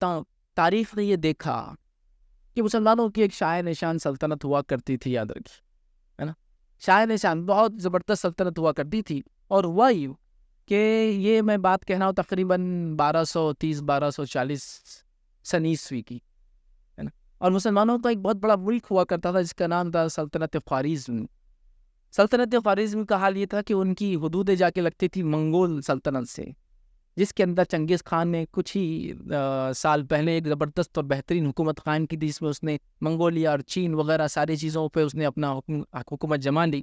تاریخ نے یہ دیکھا کہ مسلمانوں کی ایک شاہ نشان سلطنت ہوا کرتی تھی، یاد رکھیے، ہے نا؟ شاہ نشان بہت زبردست سلطنت ہوا کرتی تھی، اور ہوا یوں کہ یہ میں بات کہنا ہوں تقریباً 1230 1240 سن عیسوی کی، ہے نا؟ اور مسلمانوں کا ایک بہت بڑا ملک ہوا کرتا تھا جس کا نام تھا سلطنت خوارزم۔ سلطنت خوارزم کا حال یہ تھا کہ ان کی حدودیں جا کے لگتی تھی منگول سلطنت سے، جس کے اندر چنگیز خان نے کچھ ہی سال پہلے ایک زبردست اور بہترین حکومت قائم کی تھی، جس میں اس نے منگولیا اور چین وغیرہ ساری چیزوں پہ اس نے اپنا حکومت جما لی۔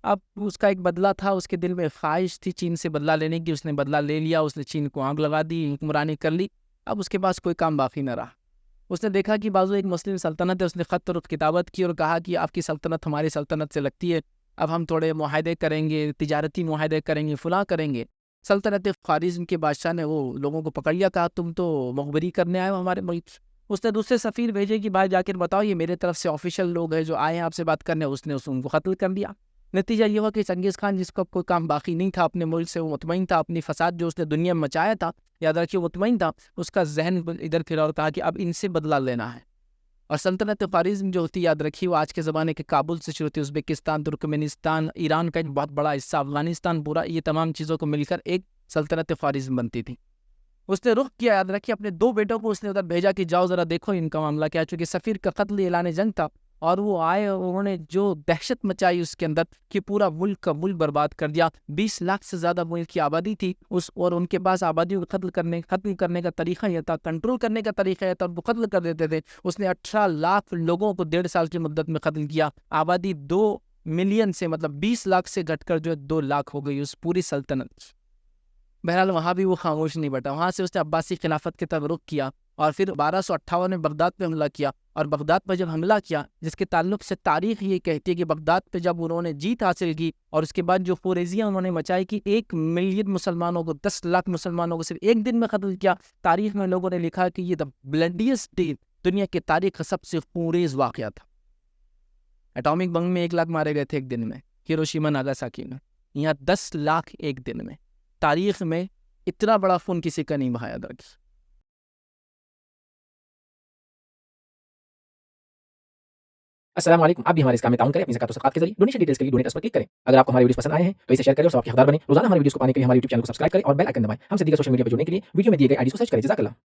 اب اس کا ایک بدلہ تھا، اس کے دل میں خواہش تھی چین سے بدلہ لینے کی، اس نے بدلہ لے لیا، اس نے چین کو آگ لگا دی، حکمرانی کر لی۔ اب اس کے پاس کوئی کام باقی نہ رہا۔ اس نے دیکھا کہ بازو ایک مسلم سلطنت ہے، اس نے خط اور کتابت کی اور کہا کہ آپ کی سلطنت ہماری سلطنت سے لگتی ہے، اب ہم تھوڑے معاہدے کریں گے، تجارتی معاہدے کریں گے، فلاں کریں گے۔ سلطنت خوارزم کے بادشاہ نے وہ لوگوں کو پکڑ لیا، کہا تم تو مخبری کرنے آئے ہو ہمارے ملک۔ اس نے دوسرے سفیر بھیجے کہ بھائی جا کر بتاؤ یہ میرے طرف سے آفیشل لوگ ہیں جو آئے ہیں آپ سے بات کرنے، اس نے ان کو قتل کر دیا۔ نتیجہ یہ ہوا کہ چنگیز خان، جس کو اب کوئی کام باقی نہیں تھا اپنے ملک سے، وہ مطمئن تھا، اپنی فساد جو اس نے دنیا میں مچایا تھا، یاد رکھیے مطمئن تھا، اس کا ذہن ادھر پھرا اور کہا کہ اب ان سے بدلہ لینا ہے۔ اور سلطنت خوارزم جو ہوتی یاد رکھیے وہ آج کے زمانے کے کابل سے شروع ہوتی، ازبکستان، ترکمنستان، ایران کا ایک بہت بڑا حصہ، افغانستان پورا، یہ تمام چیزوں کو مل کر ایک سلطنت خوارزم بنتی تھی۔ اس نے رخ کیا، یاد رکھیے اپنے دو بیٹوں کو اس نے ادھر بھیجا کہ جاؤ ذرا دیکھو ان کا معاملہ کیا، چونکہ سفیر کا قتل اعلان جنگ تھا، اور وہ آئے اور انہوں نے جو دہشت مچائی اس کے اندر کہ پورا ملک کا ملک برباد کر دیا۔ 20 لاکھ سے زیادہ ملک کی آبادی تھی اور ان کے پاس آبادی کو ختم کرنے کا طریقہ یہ تھا، کنٹرول کرنے کا طریقہ یہ تھا، اور وہ قتل کر دیتے تھے۔ اس نے 18 لاکھ لوگوں کو 1.5 سال کی مدت میں قتل کیا۔ آبادی 2 ملین سے، مطلب 20 لاکھ سے گھٹ کر جو ہے 2 لاکھ ہو گئی اس پوری سلطنت۔ بہرحال وہاں بھی وہ خاموش نہیں بیٹھا، وہاں سے اس نے عباسی خلافت کی طرف رخ کیا، اور پھر 1258 میں بغداد پہ حملہ کیا۔ اور بغداد پہ جب حملہ کیا، جس کے تعلق سے تاریخ یہ کہتی ہے کہ بغداد پہ جب انہوں نے جیت حاصل کی، اور اس کے بعد جو فوریزیاں انہوں نے مچائی کہ 1 ملین مسلمانوں کو، 10 لاکھ مسلمانوں کو صرف ایک دن میں قتل کیا، تاریخ میں لوگوں نے لکھا کہ یہ بلڈیسٹ ڈے، دنیا کی تاریخ کا سب سے خونریز واقعہ تھا۔ اٹامک بم میں 1 لاکھ مارے گئے تھے ایک دن میں، ہیروشیما ناگاساکی میں، یہاں 10 لاکھ ایک دن میں۔ تاریخ میں اتنا بڑا خون کسی کا نہیں بہایا درد۔ السلام علیکم، آپ بھی ہمارے اس کام میں تعاون کریں اپنی زکات و صدقات کے ذریعے۔ ڈونیشن ڈیٹیلز کے لیے ڈونیٹ اس پر کلک کریں۔ اگر آپ کو ہمارے ویڈیوز پسند آئے ہیں تو اسے شیئر کریں اور سب کے حقدار بنیں۔ روزانہ ہمارے ویڈیوز کو پانے کے لیے ہمارے یوٹیوب چینل کو سبسکرائب کریں اور بیل آئکن دبائیں۔ ہم سے دیگر سوشل میڈیا پہ جڑنے کے لیے ویڈیو میں دیے گئے آئی ڈی کو سرچ کریں۔ جزاک اللہ۔